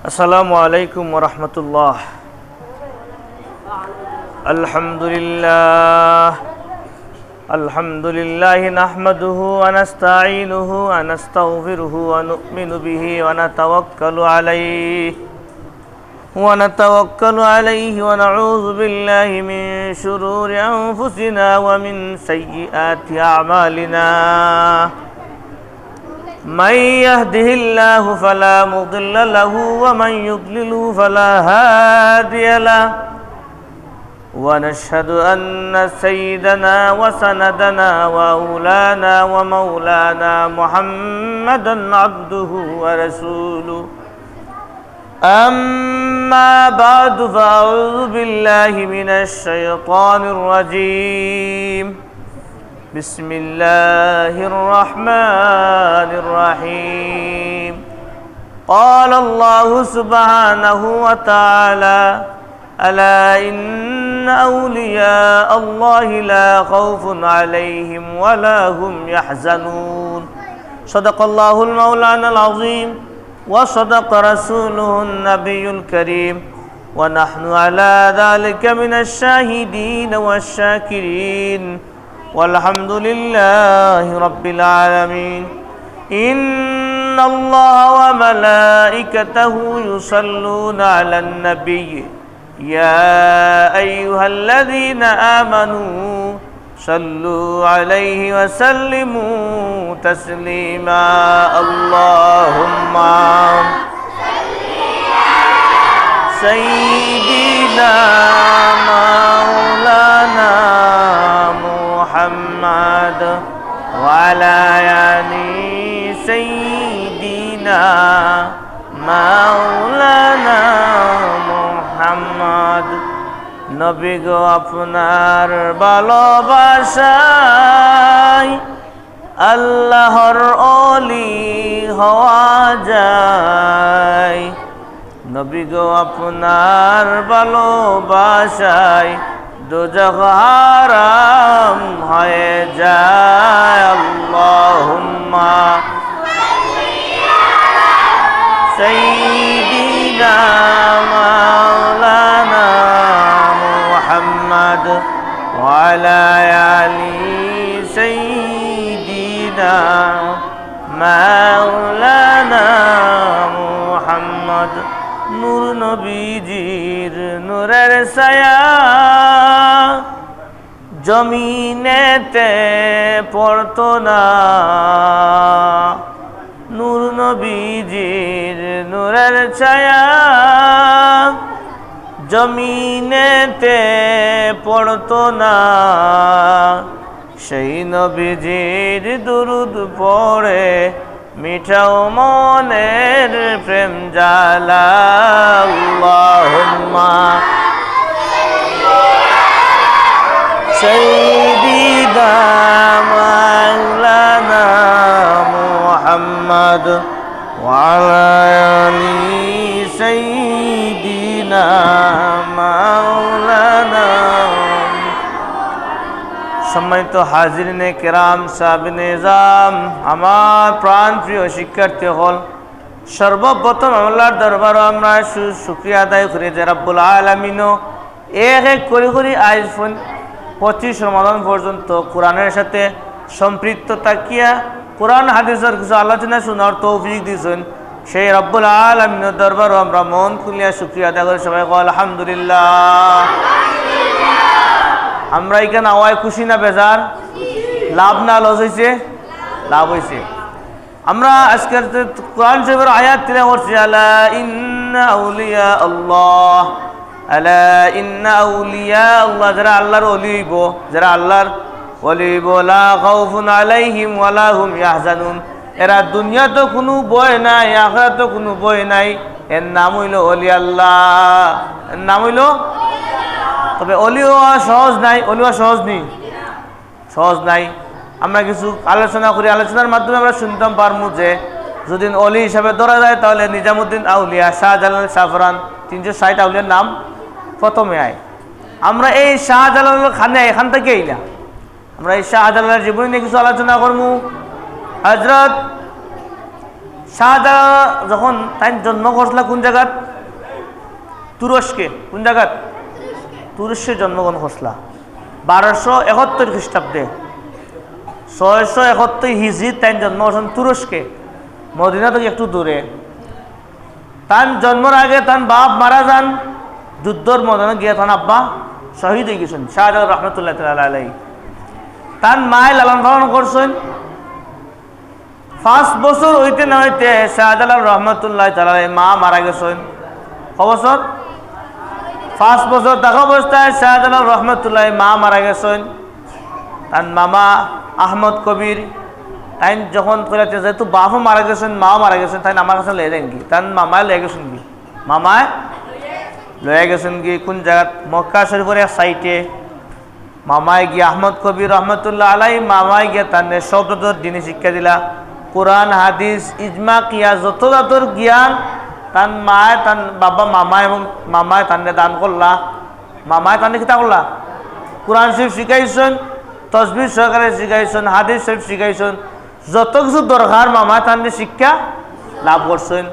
আসসালামু আলাইকুম ওয়া রাহমাতুল্লাহ। আলহামদুলিল্লাহ নাহমাদুহু ওয়া নাস্তাঈনুহু ওয়া নাস্তাগফিরুহু ওয়া নু'মিনু বিহি ওয়া নাতাওয়াক্কালু আলাইহি ওয়া নাউযু বিল্লাহি মিন শুরুরি আনফুসিনা ওয়া মিন সাইয়্যাতি আ'মালিনা। من يهده الله فلا مضل له ومن يضلل فلا هادي له ونشهد أن سيدنا وسندنا وأولانا ومولانا محمدا عبده ورسوله. أما بعد فأعوذ بالله من الشيطان الرجيم. بسم الله الرحمن الرحيم. قال الله سبحانه وتعالى: ألا إن أولياء الله لا خوف عليهم ولا هم يحزنون. صدق الله المولانا العظيم وصدق رسوله النبي الكريم ونحن على ذلك من الشاهدين والشاكرين والحمد لله رب العالمين. إن الله وملائكته يصلون على النبي يا أيها الذين آمنوا صلوا عليه وسلموا تسليما. اللهم سيدنا مولانا محمد وعلى آل سيدنا مولانا محمد. নবী গো আপনার ভালোবাসায় আল্লাহর ওলি হওয়া যায়। নবী গো আপনার ভালোবাসায় দোজখ হারাম হয়ে যায়। আল্লাহুম্মা সাইয়্যিদিনা মাওলানা মুহাম্মদ ওয়া আলা আলি সাইয়্যিদিনা মাওলানা মুহাম্মদ। নূর নবীজির নূরের ছায়া জমিনেতে পড়তো না। নূর নবীজির নূরের ছায়া জমিনেতে পড়তো না। সেই নবীজির দুরুদ পড়ে মিঠাও মনের প্রেম জ্বালা। আল্লাহুম্মা সাইয়্যিদিনা মাওলানা মুহাম্মদ ওয়া আলা আলি সাইয়্যিদিনা মাওলানা। সম্মানিত হাজিরিনে কেরাম, সাহাবিনে নিজাম, আমার প্রাণ প্রিয় শিক্ষার্থী হল, সর্বপ্রথম আল্লাহর দরবারে আমরা শুকরিয়া আদায় করি যে রাব্বুল আলামিন এক এক করে আজ 25 রমাদান পর্যন্ত কোরআনের সাথে সম্পৃক্ত থাকিয়া কোরআন হাদিসের কিছু আলোচনা শোনার তৌফিক দিয়েছেন। সেই রাব্বুল আলামিনের দরবারে আমরা মন খুলিয়া শুকরিয়া আদায় করি। সবাই বল আলহামদুলিল্লাহ। আমরা এখানে আওয়ায় খুশি না বেজার? লাভ না লস হয়েছে? লাভ হয়েছে। আমরা আজকের কোরআন শরীফের আয়াত তিলাওয়াত করছি। আলা ইন্না আউলিয়া আল্লাহ, আলা ইন্না আউলিয়া আল্লাহ, যারা আল্লাহর ওলি হইব, যারা আল্লাহর ওলি হইব, লা খাউফুন আলাইহিম ওয়া লা হুম ইয়াহজানুন, এরা দুনিয়াতে কোনো ভয় নাই, আখিরাতে কোনো ভয় নাই। এর নাম হইল ওলি আল্লাহ, এর নাম হইল। তবে অলি হওয়া সহজ নাই, অলি হওয়া সহজ নেই, সহজ নাই। আমরা কিছু আলোচনা করি, আলোচনার মাধ্যমে আমরা শুনতাম পারমু যে যদি অলি হিসাবে ধরা যায় তাহলে নিজামুদ্দিন আউলিয়া, শাহজালাল, সাফরান, 360 আউলিয়ার নাম প্রথমে আয়। আমরা এই শাহজালাল খানে এখান থেকেই না, আমরা এই শাহজালালের জীবনী নিয়ে কিছু আলোচনা করবো। হযরত শাহজালাল যখন তাই জন্ম করছিল কোন জায়গাত? তুরস্কে। কোন জায়গাত? তুরস্কে জন্মগ্রহণ করছিল 1271 খ্রিস্টাব্দে। 671 হিজরি তাই জন্ম করছেন তুরস্কে, মদিনা থেকে একটু দূরে। তার জন্মের আগে তার বাপ মারা যান যুদ্ধর ময়দানে গিয়ে, তার আব্বা শহীদ হয়ে গেছেন শাহজালাল রহমতুল্লাহ তাআলা আলাইহি। তার মায় লালন পালন করছেন। 5 বছর হইতে না হইতে শাহজালাল রহমতুল্লাহ তাআলা আলাইহি মা মারা গেছেন। কত বছর? 5 বছর থাকা অবস্থায় শাহজালাল রহমতুল্লাহ মা মারা গেছেন। তার মামা আহমদ কবির তাই যখন যেহেতু বাপও মারা গেছেন মাও মারা গেছেন, তাই আমার কাছে লয়ে দেন কি? তার মামায় লয়ে গেছেন কি? মামায় লয়ে গেছেন কি কোন জায়গা? মক্কা শরীফের এক সাইটে মামায় গিয়ে আহমদ কবির রহমতুল্লাহ আলাইহি মামায় গিয়ে তার সব দিনে শিক্ষা দিলা, কোরআন হাদিস ইজমা কিয়া যত জাতর জ্ঞান তার মায় তার বাবা মামায় এবং মামায় তার দান করলা। মামায় তার কিতা করলা? কোরআন শরীফ শিখাইছেন, তসবিহ সহকারে শিখাইছেন, হাদিস শরীফ শিখাইছেন, যত কিছু দরকার মামা তার শিক্ষা লাভ করছেন।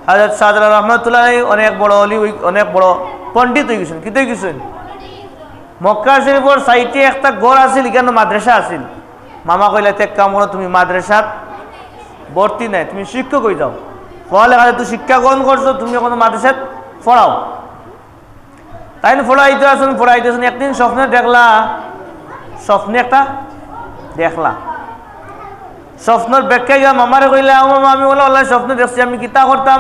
হযরত শাহজালাল রহমতুল্লাহ আলাইহি অনেক বড় অলি, অনেক বড় পণ্ডিত হয়ে গেছেন। কি হয়ে গেছেন? মক্কা শরীফের সাইটে একটা ঘর আছিল, এখানে মাদ্রাসা আছিল। মামা কইলা এক কাম করো, তুমি মাদ্রাসাত ভর্তি নাই, তুমি শিক্ষক হয়ে যাও। পড়ালেখা তুই শিক্ষা গ্রহণ করছো, তুমি এখন মাদ্রাসাত পড়াও। তাই পড়াইতেছেন। একদিন স্বপ্নে দেখলা, স্বপ্নে একটা দেখলা, স্বপ্নের ব্যাখ্যা গিয়া মামারে কইলা, মামা আমি বলে আল্লাহ স্বপ্ন দেখছি, আমি কিতা করতাম?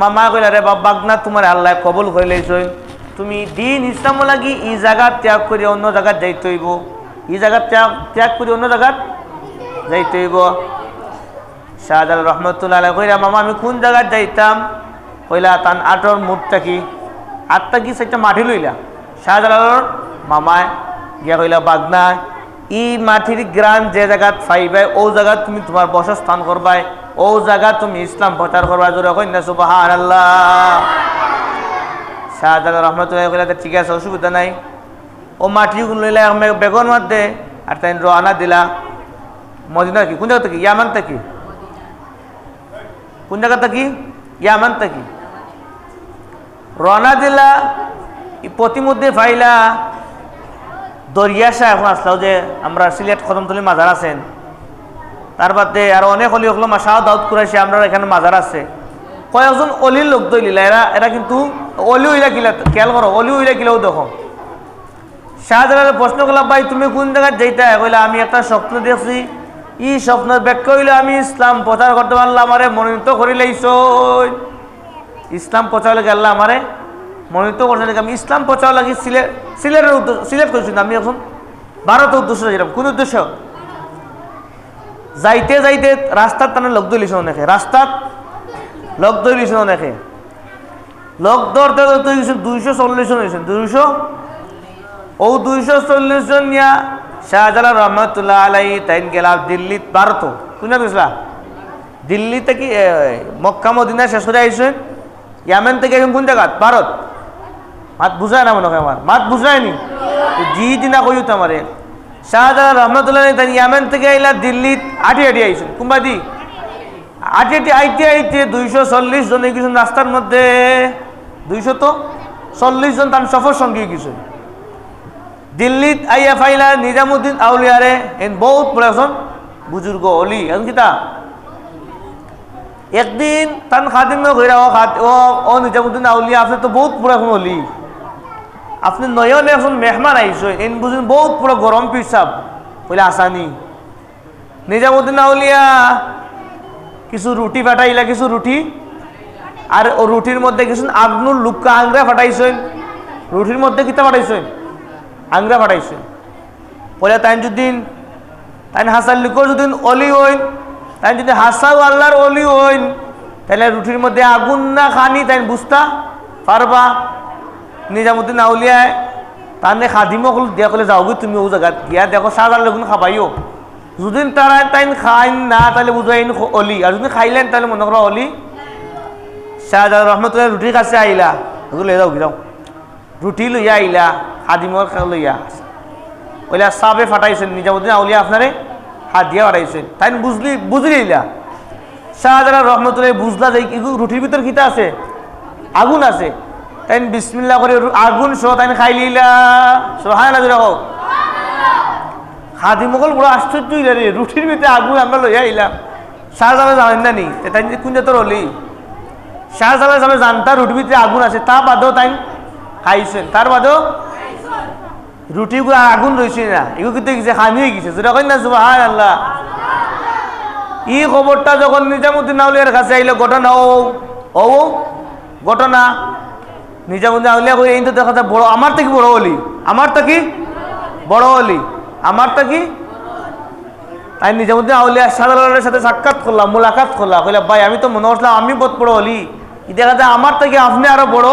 মামা কইলা রে বাগনা, তোমার আল্লাহ কবুল করে লইছই, তুমি দিন ইসলাম লাগি এই জায়গা ত্যাগ করে অন্য জায়গায় যাইতে হইব, এই জায়গা ত্যাগ করে অন্য জায়গায় যাইতে হইব। শাহজালাল রহমতুল্লাহ আলাইহি কইলা মামা আমি কোন জায়গায় যাইতাম? কইলা তান আটর মুখটা কি আটটা কি সেটা মাটি লইলা। শাহজালালর মামায় গিয়া কইলা বাগনা, ই মাটির গ্রাম যে জায়গাত পাইবাই ও জায়গা তুমি তোমার বসস্থান করবাই, ও জায়গা তুমি ইসলাম প্রচার করবা। জোরে কইনা সুবহানাল্লাহ। শাহজালাল রহমতুল্লাহ কইলা ঠিক আছে, অসুবিধা নাই। ও মাটি লইলা বেগন মধ্যে আর তাই রওনা দিলা মদিনা। কি কোন জায়গা থেকে? ইয়ামান থেকে। কোন জায়গা থেকে? ইয়ামান থেকে রওনা দিলা। প্রতিমধ্যে পাইলা দরিয়া শাহ এখন আসলাও যে আমরা সিলেট কদমতলী মাজার আছেন, তার বাদে আরো অনেক অলি হলো মাসাও দাউদ কুরাইশি আমরা এখানে মাজার আছে। কয়েকজন অলির লোক দইলিলা, এরা কিন্তু অলি হইলা কিলা খেয়াল করো, অলি হইলা কিলাও দেখো। শাহজালালের প্রশ্ন করলাম ভাই তুমি কোন জায়গায় যাইতা? কইলা আমি একটা স্বপ্ন দেখছি, ই স্বপ্নের ব্যাখ্যা হইলে আমি ইসলাম প্রচার করতে পারলাম, আমারে মনোনীত করে লাইছ। ইসলাম প্রচার লাগে আল্লাহ আমারে মনোনীত করছে, আমি ইসলাম প্রচার লাগি সিলেট করছি। আমি এখন ভারতের উদ্দেশ্য যেরকম কোন উদ্দেশ্য? যাইতে যাইতে রাস্তার টানে লোক ধরিস অনেকে, রাস্তার লোক ধরিস অনেকে, লোক ধরতে ধরতে 240 জন হয়েছেন। 240 জন নিয়া শাহজালাল রহমতুল্লাহ আলাইহি তাইন গেলাম দিল্লি, ভারত। কোন গেছিলা? দিল্লি থেকে মক্কা মদিনা শেষ করে আইসেন। ইয়ামেন থেকে কোন জায়গা? ভারত। মাত বুঝায় না মনে হয়, আমার মাত বুঝায়নি জি দিনা কইত আমারে। শাহজালাল রহমতুল্লাহ তাই ইয়ামেন থেকে আইলা দিল্লি আটি আইসেন। কুম্বাদি আটি আইতে 240 জন হয়ে গেছেন রাস্তার মধ্যে। 240 জন তার সফর সঙ্গী গেছেন। দিল্লিত আইয়া ফাইলা নিজামুদ্দিন আউলিয়ারে, এন বহুত বড় একজন বুজুর্গ অলি। এখন কিতা একদিন তান খাদিম ঘুরা ও নিজামুদ্দিন আউলিয়া, আপনি তো বহুত বড় এখন অলি, আপনি নয়নে এখন মেহমান আইসো, এন বুঝুন বহুত বড় গরম পিসাব বলে আসানি। নিজামুদ্দিন আউলিয়া কিছু রুটি ফাটাইলা, কিছু রুটি, আর ও রুটির মধ্যে কিছু আগ্নুর লুক্কা আংরা ফাটাইছেন। রুটির মধ্যে কিতা ফাটাইছেন? আংরা ফাটাইছেন। বলে তাইজুদ্দিন তাই হাসান লিখো যদি অলি হইন, তাই যদি হাসাও আল্লাহর অলি হইন, তাহলে রুটির মধ্যে আগুন না খানি তাই বুঝতা পারবা। নিজামুদ্দিন আউলিয়ায় তাহলে খাদিম দিয়া কলে যাও গি তুমি ও জায়গা গিয়া দেখো শাহজালাল লগুন খাবাইও, যদি তারা তাই খাইন না তাহলে বুঝাইন অলি, আর যদি খাইলেন তাহলে মনে করো অলি। শাহজালাল রহমতুল্লাহ রুটির কাছে আইলা, লয়ে যাও যাও রুটি লইয়া আইলা, খাদিমর লইয়া ওইলা সাবে ফাটাইছেন। নিজামুদ্দিন আউলিয়া আপনারে হাত দিয়া ফাটাইছেন, তাই বুঝলি আইলা। শাহজালাল রহমতুল্লাহ বুঝলা যে রুটির ভিতর কিতা আছে, আগুন আছে, তাই বিসমিল্লাহ করে আগুন সহ তাই খাই লিলা। সুবহানাল্লাহ হোক। খাদি মোগল বড় আশ্চর্য হইলা রে, রুটির ভিতরে আগুন আমরা লইয়া আইলাম। শাহজালাল জানেন না নি তাই কোন জাতের হলি। শাহজালাল সাহেব জানতা রুটির ভিতরে আগুন আছে, তা বাদেও তাই খাইছেন, তার বাদেও রুটিগুলো আগুন রয়েছে না, এগুলো কিন্তু খানি হয়ে গেছে। যেটা কই না সুবহানাল্লাহ। ই খবরটা যখন নিজামুদ্দিন আউলিয়ার কাছে আইলো, ঘটনা ও ঘটনা নিজামুদ্দিন আউলিয়া কই এই তো দেখা যায় বড়, আমার থেকে বড় হলি, আমার থেকে বড় হলি, আমার থেকে। তাই নিজামুদ্দিন আউলিয়া শাহজালালের সাথে সাক্ষাৎ করলাম, মোলাকাত করলাম, কইলাম ভাই আমি তো মনে করলাম আমি বহুত বড় হলি, দেখা যায় আমার থেকে আপনি আরো বড়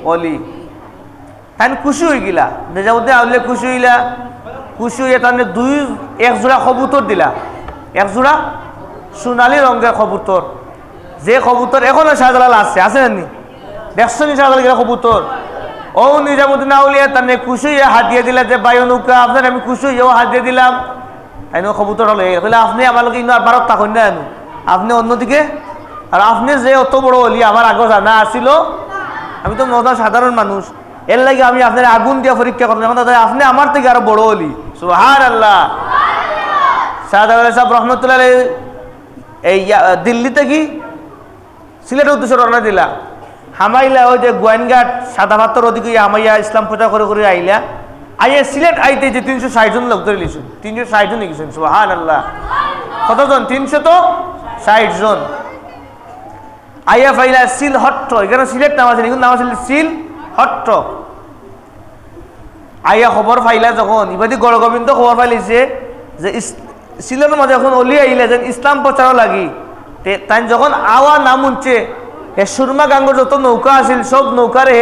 হলি। তাই খুশি হয়ে গিলা, নিজামুদ্দিন আউলিয়া খুশি হইলা, খুশি হইয়া তার এক জোড়া কবুতর দিলা, এক জোড়া সোনালি রঙের কবুতর, যে কবুতর এখনো শাহজালাল আছে নি, দেখছো নি শাহজালাল গেলা কবুতর। ও নিজামুদ্দিন আউলিয়া তার খুশি হইয়া হাত দিয়ে দিলা যে ভাই অনুকা আপনার আমি খুশি হইয়াও হাত দিয়ে দিলাম। তাই কবুতর হলে কইলে আপনি আমার লোক ইনো আর ভারত থাকুন না, আপনি অন্যদিকে, আর আপনি যে অত বড় হলি আমার আগে জানা আসিল, আমি তো মজা সাধারণ মানুষ, এর লাগে আমি আপনার আগুন দিয়ে পরীক্ষা করলাম, এখন আপনি আমার থেকে আরো বড় হলি। সুবহানাল্লাহ। শাহজালাল সাহেব রহমতুল্লাহ এই দিল্লিতে কি সিলেটের উদ্দেশ্যে রওনা দিলা, হামাইলা ওই যে গোয়েনঘাট সাদা পাথর ওদিকে হামাইয়া ইসলাম প্রচার করে করে আইলা, আইয়া সিলেট আইতে যে 360 জন লোক ধরে লিখছেন, 360 জন লিখছেন। সুবহানাল্লাহ। কতজন? 360 জন। আইয়া ফাইলা সিলহট্ট, এখানে সিলেট নাম আছে, নাম আছে সিলহট্ট। আইয়া খবর ফাইলা যখন ইবাদি গড়গোবিন্দ খবর ফাইলিছে যে সিলেটের মাঝে এখন অলি আইলে যেন ইসলাম প্রচারও লাগি, তাই যখন আওয়া নাম উঠছে এ সুরমা গাঙ্গর যত নৌকা আছিল সব নৌকারে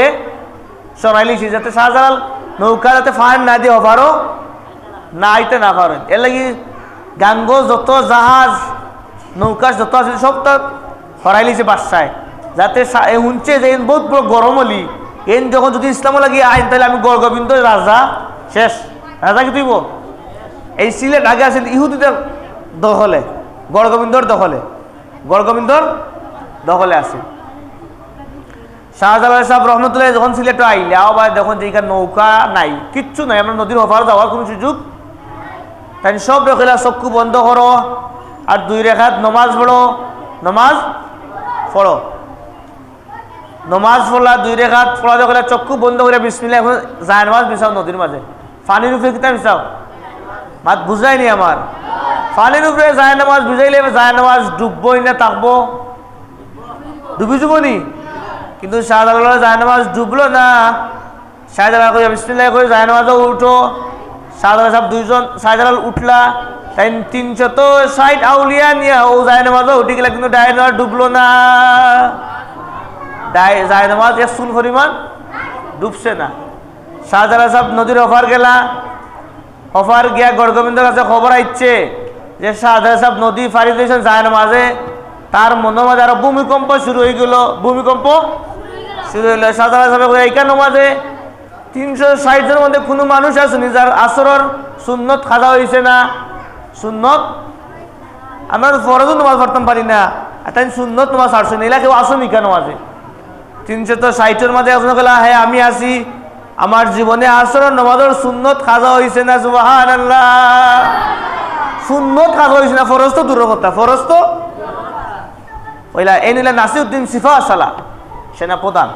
সরাই লিছি, যাতে শাহজালাল নৌকা যাতে ফায়ার না দিয়ে হবারও না আইতে না পারেন। এর লাগি গাঙ্গ যত জাহাজ নৌকা যত আছিল সব তার সরাই লিছে বাসায়, যাতে শুনছে যে বহুত বড় গরম হলি এন যখন যদি ইসলামও লাগি আইন তাহলে আমি গড়গোবিন্দ রাজা শেষ। রাজা কি তুইব এই সিলেট আগে আছিল ইহুদিদের দখলে, গড়গোবিন্দর দখলে, গড়গোবিন্দর দখলে আছে। শাহজালাল সাহেব রহমতুল্লাহ যখন সিলেটে আইলে আবার যখন যে এখানে নৌকা নাই, কিচ্ছু নাই, আমরা নদীর ওপার যাওয়ার কোনো সুযোগ তাই সব রেখেলা চক্ষু বন্ধ করো আর 2 রেখাত নমাজ পড়ো, নমাজ পড়ো, নমাজ পড়লা 2 রেখাত পড়া দেখলে চক্ষু বন্ধ করে বিসমিল্লাহ এখন যায় নামাজ বিছাও নদীর মাঝে, পানির উপরে কিতা বিছাও, মাত বুঝায়নি আমার, পানির উপরে যায় নামাজ বুঝাইলে যায় নামাজ ডুববই না থাকবো, ডুবি যাবো নি, কিন্তু শাহজালাল যায় নামাজ ডুবলো না। শাহজালাল করে বিসমিল্লাহ করে যায় নামাজও উঠো, শাহজালাল সাহেব 2 জন, শাহজালাল উঠলা, তাই 360 আউলিয়া নিয়ে ও যায় নামাজও উঠে গেলা, কিন্তু যায় নামাজ ডুবলো না, যায় নামাজ এক চুল পরিমাণ ডুবছে না। শাহজালাল সাহেব নদীর অফার গেলা, অফার গিয়া গড়গোবিন্দর কাছে খবর আইছে যে শাহজালাল সাহেব নদী ফাড়ি দিয়েছেন যায় নামাজে, তার মনের মাঝে আরো ভূমিকম্প শুরু হয়ে গেল, ভূমিকম্প শুরু হইল। শাহজালাল সাহেব এইখান নামাজে 360 জনের মধ্যে কোনো মানুষ আসেনি যার আসরের সুন্নত খাজা হয়েছে না, সুন্নত আমরা ফরজও নামাজ পড়তাম পারি না, তাই সুন্নত নামাজ ছাড়ছে না, এলা কেউ আসুন কেন মাঝে 360 মাঝে একজন গেলা হ্যাঁ আমি আসি, আমার জীবনে আসরের নামাজের সুন্নত খাজা হয়েছে না। সুবহানাল্লাহ। সুন্নত খাজা হয়েছে না, ফরজ তো দূরের কথা, ফরজ তো কইলা এই নিলা নাসিরউদ্দিন সিফা সালা সেনা প্রধান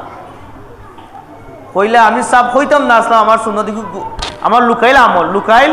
কইলা আমি সাপ হইতাম না, আসলাম আমার সুন্নতি আমার লুকাইল আমল, লুকাইল